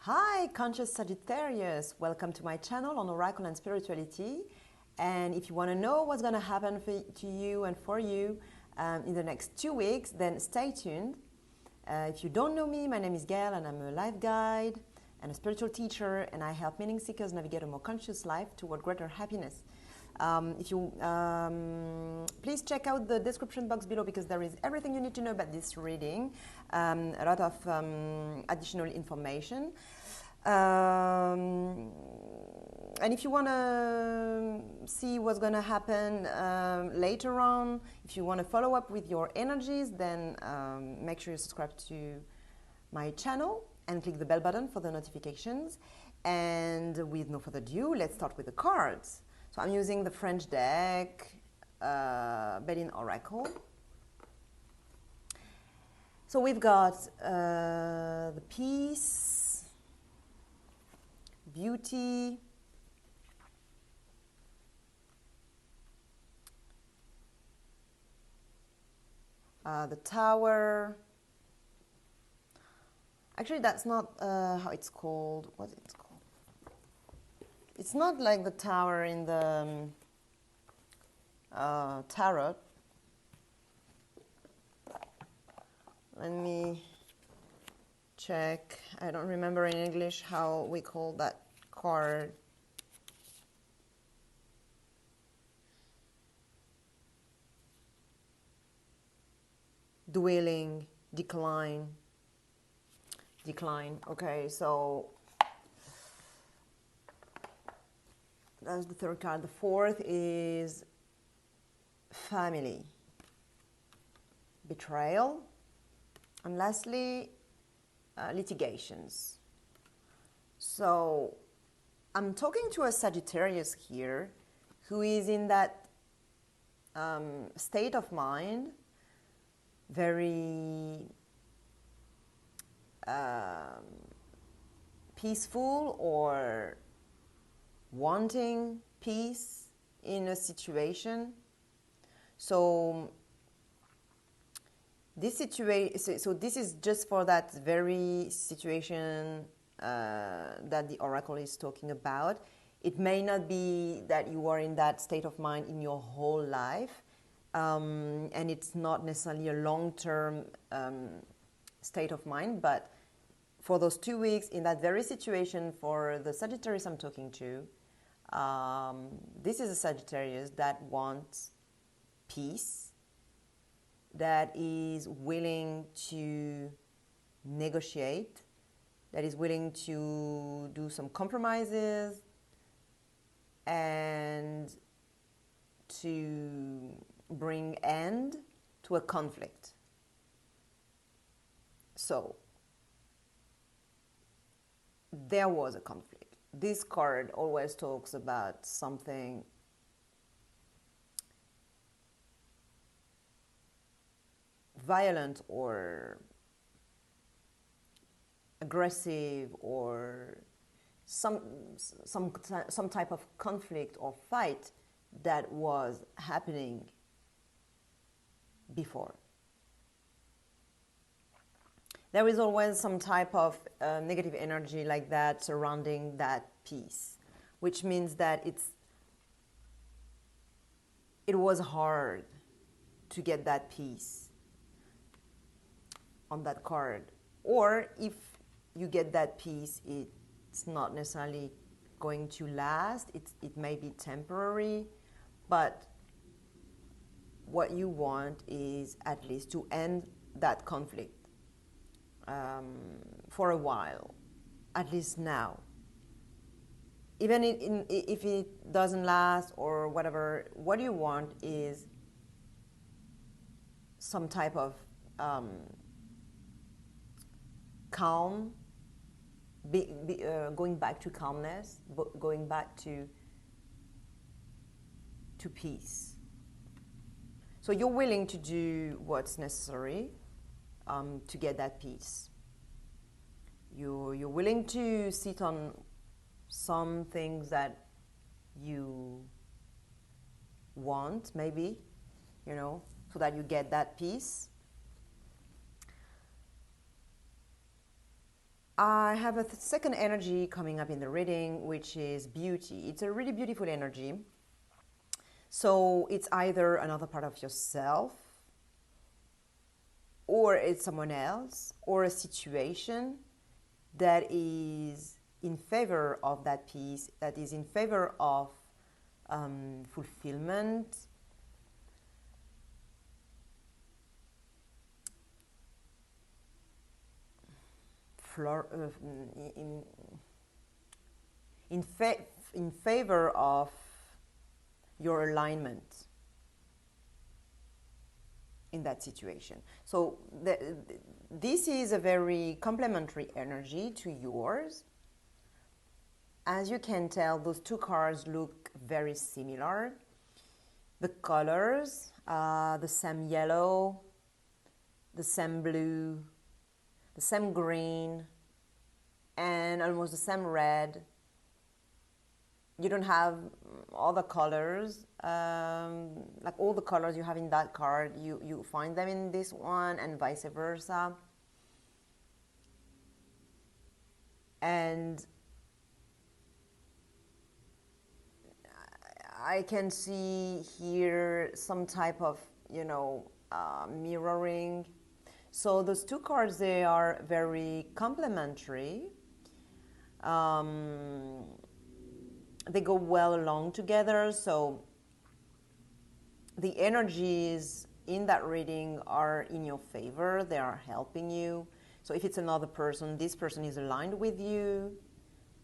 Hi, conscious Sagittarius. Welcome to my channel on Oracle and Spirituality. And if you want to know what's going to happen to you and for you in the next 2 weeks, then stay tuned. If you don't know me, my name is Gail and I'm a life guide and a spiritual teacher, and I help meaning seekers navigate a more conscious life toward greater happiness. Please check out the description box below because there is everything you need to know about this reading, a lot of additional information. And if you want to see what's going to happen later on, if you want to follow up with your energies, then make sure you subscribe to my channel and click the bell button for the notifications. And with no further ado, let's start with the cards. So I'm using the French deck, Belline Oracle. So we've got the peace, beauty, the tower. Actually, that's not how it's called. What's it called? It's not like the tower in the tarot. Let me check. I don't remember in English how we call that card. Dwelling, decline. Okay, so that's the third card. The fourth is family, betrayal, and lastly, litigations. So I'm talking to a Sagittarius here who is in that state of mind, very peaceful or wanting peace in a situation. So this is just for that very situation that the Oracle is talking about. It may not be that you are in that state of mind in your whole life, and it's not necessarily a long-term state of mind, but for those 2 weeks in that very situation, for the Sagittarius I'm talking to, this is a Sagittarius that wants peace, that is willing to negotiate, that is willing to do some compromises and to bring end to a conflict. So there was a conflict. This card always talks about something violent or aggressive or some type of conflict or fight that was happening before. There is always some type of negative energy like that surrounding that piece, which means that it was hard to get that piece on that card. Or if you get that piece, it's not necessarily going to last. It may be temporary, but what you want is at least to end that conflict for a while, at least now. Even if it doesn't last or whatever, what you want is some type of calm, going back to calmness, going back to peace. So you're willing to do what's necessary to get that peace. You're willing to sit on some things that you want, maybe, so that you get that peace. I have a second energy coming up in the reading, which is beauty. It's a really beautiful energy. So it's either another part of yourself, or it's someone else, or a situation that is in favor of that peace, that is in favor of fulfillment. In favor of your alignment in that situation. So this is a very complementary energy to yours. As you can tell, those two cards look very similar. The colors, the same yellow, the same blue, the same green, and almost the same red. You don't have all the colors, like all the colors you have in that card, you find them in this one, and vice versa. And I can see here some type of, mirroring. So those two cards, they are very complementary. They go well along together. So the energies in that reading are in your favor. They are helping you. So if it's another person, this person is aligned with you,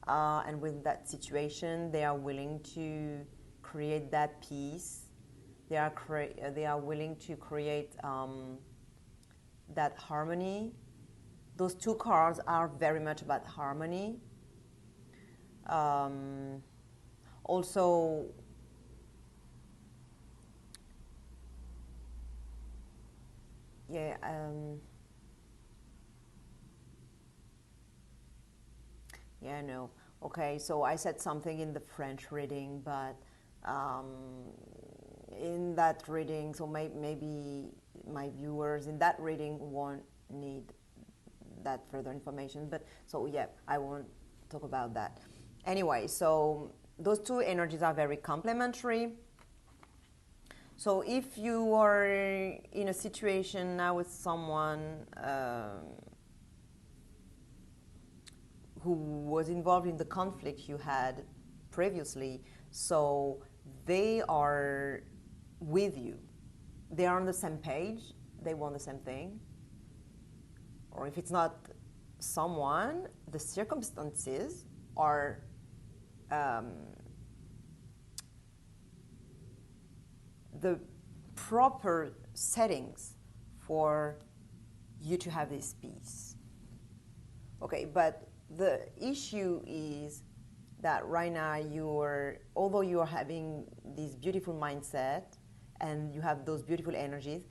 and with that situation, they are willing to create that peace. They are willing to create that harmony. Those two cards are very much about harmony. Also, no. Okay, so I said something in the French reading, but in that reading, so maybe my viewers in that reading won't need that further information. But so yeah, I won't talk about that. Anyway, so those two energies are very complementary. So if you are in a situation now with someone who was involved in the conflict you had previously, so they are with you. They are on the same page. They want the same thing. Or if it's not someone, the circumstances are the proper settings for you to have this peace. Okay, but the issue is that right now although you are having this beautiful mindset and you have those beautiful energies,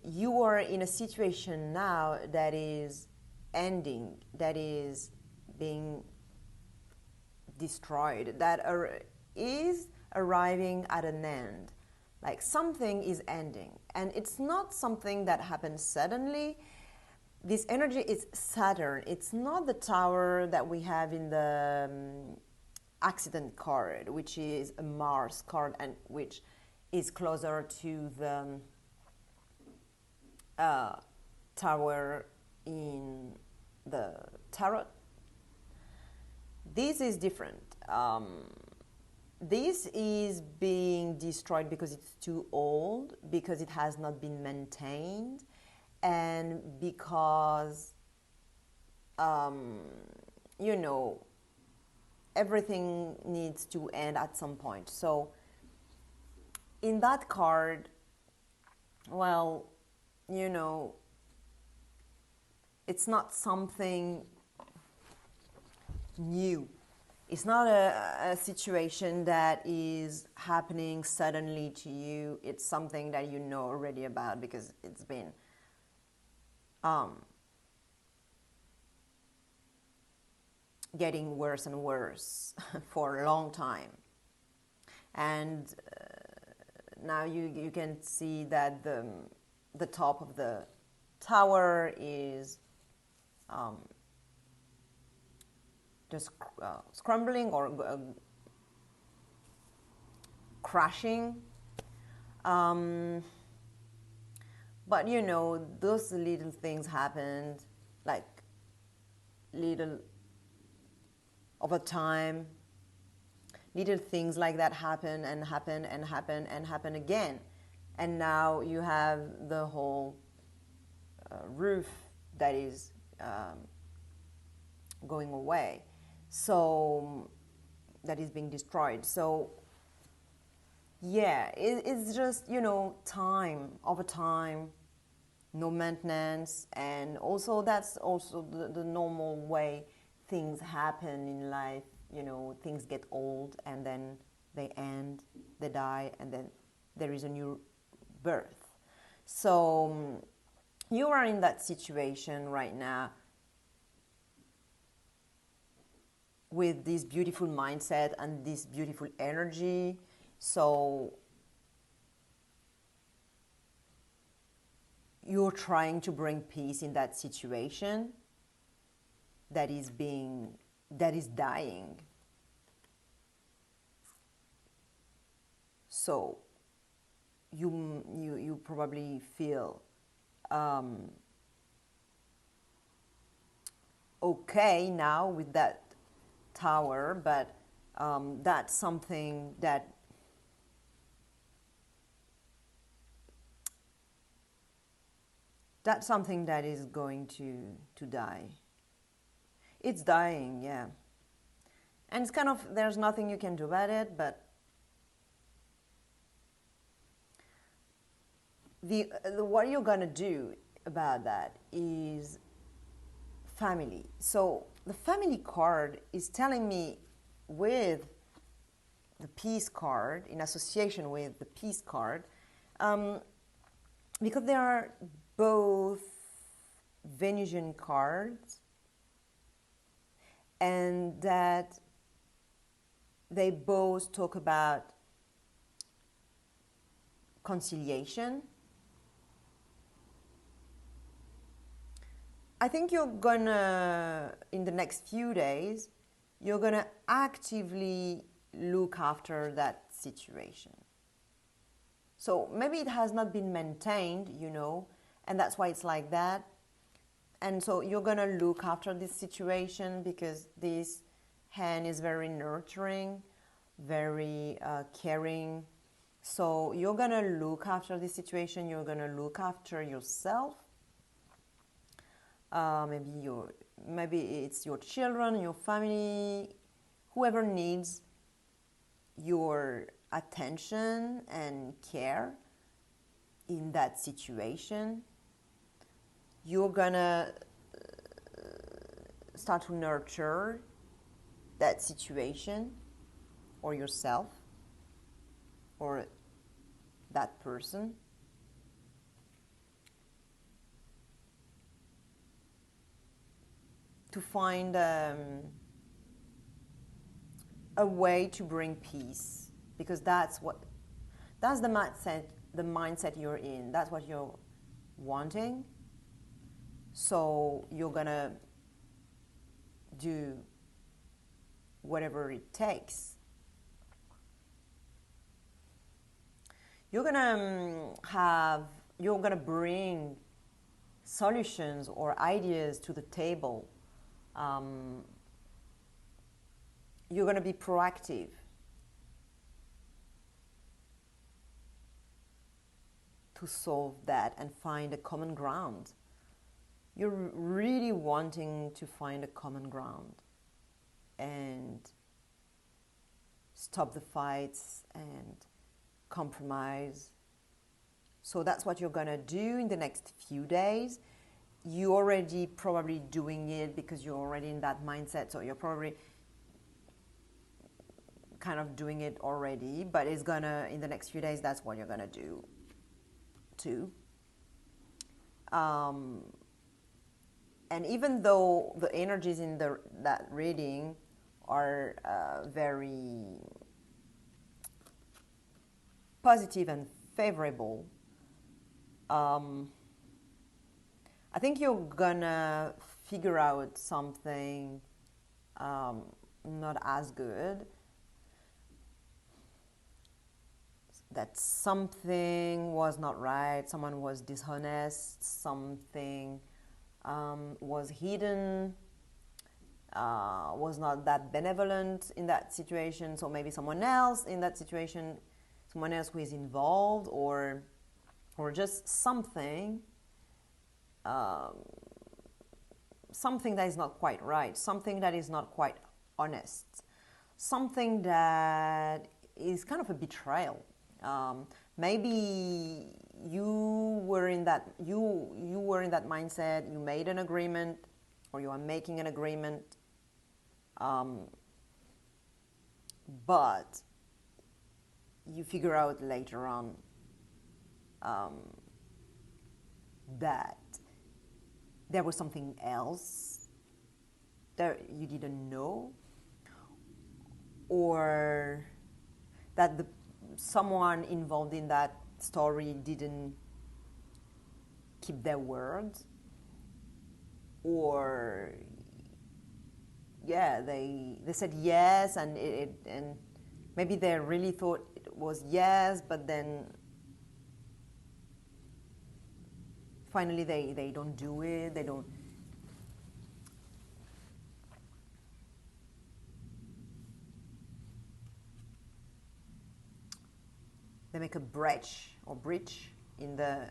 you are in a situation now that is ending, that is being destroyed, that is arriving at an end. Like something is ending, and it's not something that happens suddenly. This energy is Saturn. It's not the tower that we have in the accident card, which is a Mars card, and which is closer to the tower in the tarot. This is different. This is being destroyed because it's too old, because it has not been maintained, and because, everything needs to end at some point. So in that card, well, it's not something new. It's not a situation that is happening suddenly to you. It's something that you know already about because it's been getting worse and worse for a long time. And now you can see that the top of the tower is just scrambling or crashing. But you know, those little things happened, like little over time, little things like that happen and happen and happen and happen again. And now you have the whole roof that is going away. So that is being destroyed. So yeah, it's just, you know, time over time, no maintenance, and also that's also the normal way things happen in life. You know, things get old and then they end, they die, and then there is a new birth. So you are in that situation right now with this beautiful mindset and this beautiful energy. So you're trying to bring peace in that situation that is dying. So you probably feel okay now with that tower, but that's something that is going to die. It's dying, yeah. And it's kind of, there's nothing you can do about it, but what you're going to do about that is family. So the family card is telling me, with the peace card, in association with the peace card, because they are both Venusian cards, and that they both talk about conciliation. I think you're gonna, in the next few days, you're gonna actively look after that situation. So maybe it has not been maintained, you know, and that's why it's like that. And so you're gonna look after this situation because this hand is very nurturing, very caring. So you're gonna look after this situation. You're gonna look after yourself. Maybe it's your children, your family, whoever needs your attention and care in that situation. You're gonna start to nurture that situation, or yourself, or that person. To find a way to bring peace, because that's the mindset you're in. That's what you're wanting. So you're gonna do whatever it takes. You're gonna bring solutions or ideas to the table. You're going to be proactive. To solve that and find a common ground. You're really wanting to find a common ground and stop the fights and compromise. So that's what you're going to do in the next few days. You're already probably doing it because you're already in that mindset. So you're probably kind of doing it already, but it's gonna, in the next few days, that's what you're gonna do too. And even though the energies in that reading are very positive and favorable, I think you're gonna figure out something not as good, that something was not right, someone was dishonest, something was hidden, was not that benevolent in that situation. So maybe someone else in that situation, someone else who is involved, or just something, something that is not quite right, something that is not quite honest, something that is kind of a betrayal. Maybe you were in that mindset. You made an agreement, or you are making an agreement, but you figure out later on that there was something else that you didn't know, or that someone involved in that story didn't keep their words, or they said yes, and and maybe they really thought it was yes, but then finally they don't do it, they don't. They make a breach in the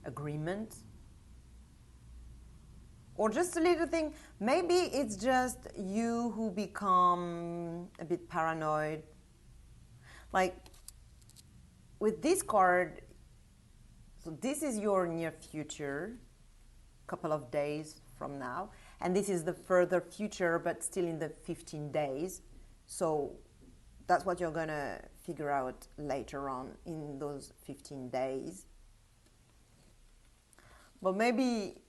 agreement. Or just a little thing, maybe it's just you who become a bit paranoid. Like with this card, so this is your near future, couple of days from now, and this is the further future, but still in the 15 days. So that's what you're gonna figure out later on in those 15 days. But maybe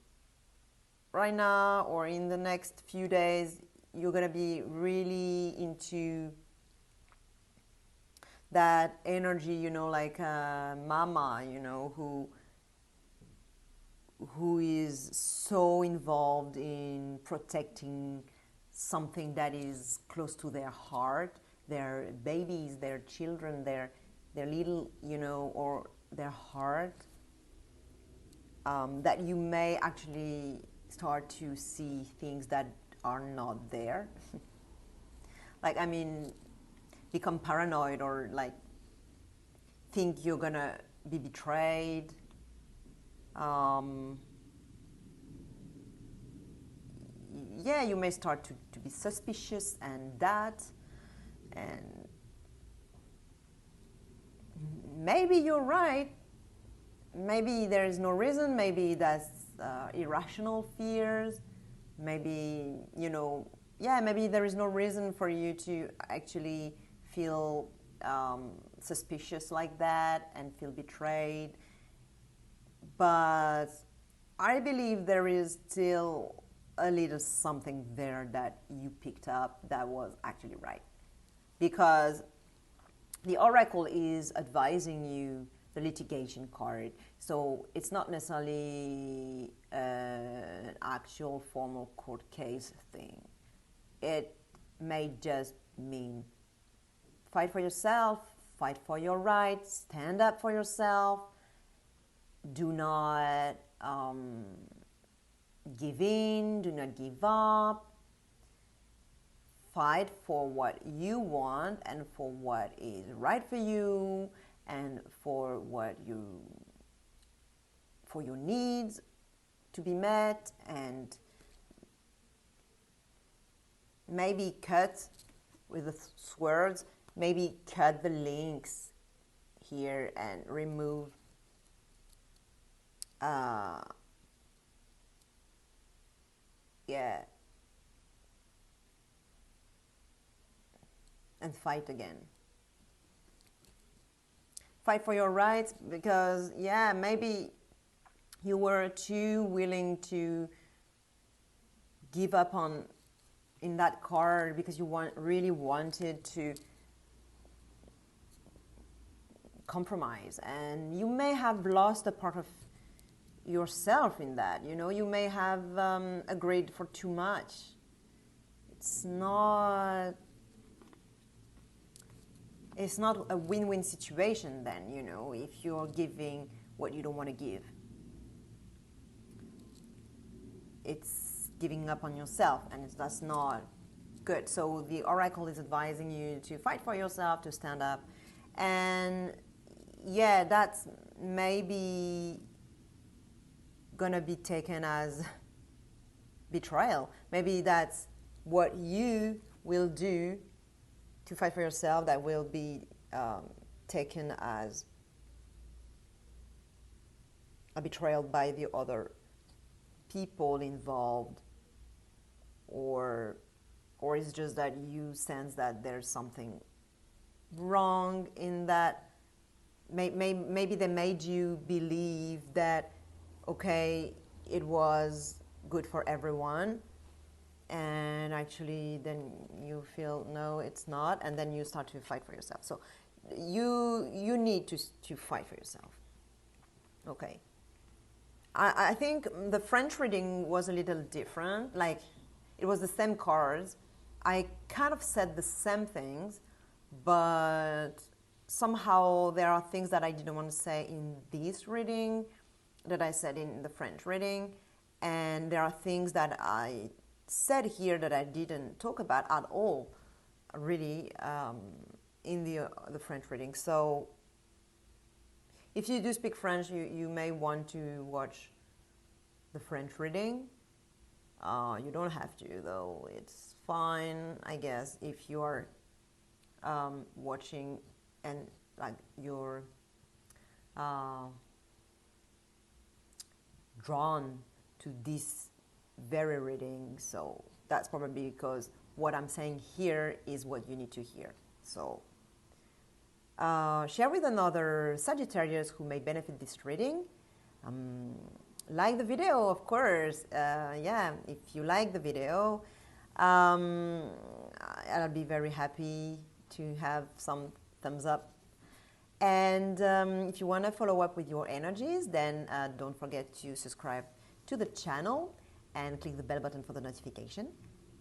right now or in the next few days, you're gonna be really into that energy, you know, like mama, you know, who is so involved in protecting something that is close to their heart, their babies, their children, their little, you know, or their heart, that you may actually start to see things that are not there. Like, I mean, become paranoid, or like think you're gonna be betrayed. Yeah, you may start to be suspicious, and maybe you're right. Maybe there is no reason. Maybe that's irrational fears. Maybe, you know, maybe there is no reason for you to actually feel suspicious like that and feel betrayed. But I believe there is still a little something there that you picked up that was actually right. Because the oracle is advising you, the litigation card. So it's not necessarily an actual formal court case thing. It may just mean fight for yourself, fight for your rights, stand up for yourself. Do not give in, do not give up. Fight for what you want and for what is right for you and for your needs to be met, and maybe cut with the swords, maybe cut the links here and remove and fight again. Fight for your rights, because maybe you were too willing to give up on in that card because you really wanted to compromise, and you may have lost a part of yourself in that. You know, you may have agreed for too much it's not a win-win situation then, you know, if you're giving what you don't want to give. It's giving up on yourself, and that's not good. So the oracle is advising you to fight for yourself, to stand up. And yeah, that's maybe gonna be taken as betrayal. Maybe that's what you will do to fight for yourself that will be taken as a betrayal by the other people involved, or it's just that you sense that there's something wrong in that. Maybe they made you believe that, okay, it was good for everyone, and actually then you feel no, it's not, and then you start to fight for yourself. So you need to fight for yourself. Okay. I think the French reading was a little different. Like, it was the same cards. I kind of said the same things, but somehow there are things that I didn't want to say in this reading that I said in the French reading, and there are things that I said here that I didn't talk about at all, really, in the French reading. So if you do speak French, you may want to watch the French reading. You don't have to, though. It's fine, I guess, if you are watching and like you're drawn to this very reading. So that's probably because what I'm saying here is what you need to hear. So share with another Sagittarius who may benefit this reading. Like the video, of course. Yeah, if you like the video, I'll be very happy to have some thumbs up. And if you want to follow up with your energies, then don't forget to subscribe to the channel and click the bell button for the notification.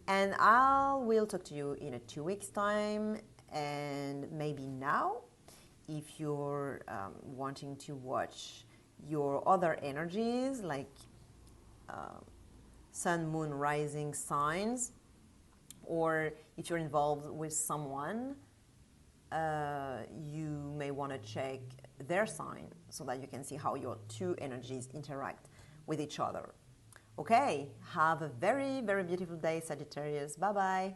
And I will talk to you in 2 weeks' time, and maybe now, if you're wanting to watch your other energies, like sun, moon, rising signs, or if you're involved with someone, you may want to check their sign so that you can see how your two energies interact with each other. Okay, have a very, very beautiful day, Sagittarius. Bye-bye.